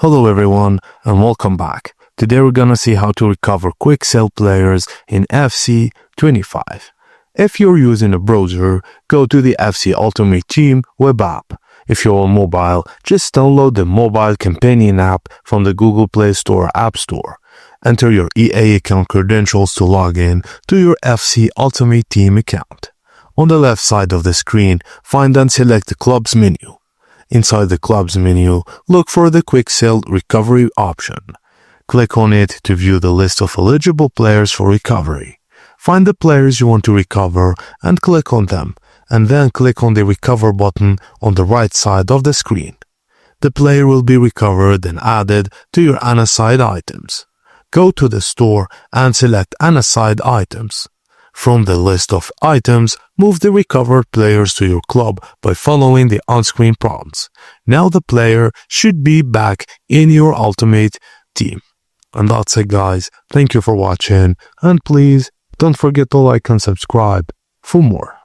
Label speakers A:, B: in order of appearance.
A: Hello everyone and welcome back. Today we're gonna see how to recover quick sell players in FC 25. If you're using a browser, go to the FC Ultimate Team web app. If you're on mobile, just download the mobile companion app from the Google Play Store or App Store. Enter your EA account credentials to log in to your FC Ultimate Team account. On the left side of the screen, find and select the clubs menu. Inside the clubs menu, look for the quick sell recovery option. Click on it to view the list of eligible players for recovery. Find the players you want to recover and click on them, and then click on the recover button on the right side of the screen. The player will be recovered and added to your unassigned items. Go to the store and select unassigned items. From the list of items, move the recovered players to your club by following the on-screen prompts. Now the player should be back in your Ultimate Team. And that's it guys, thank you for watching and please don't forget to like and subscribe for more.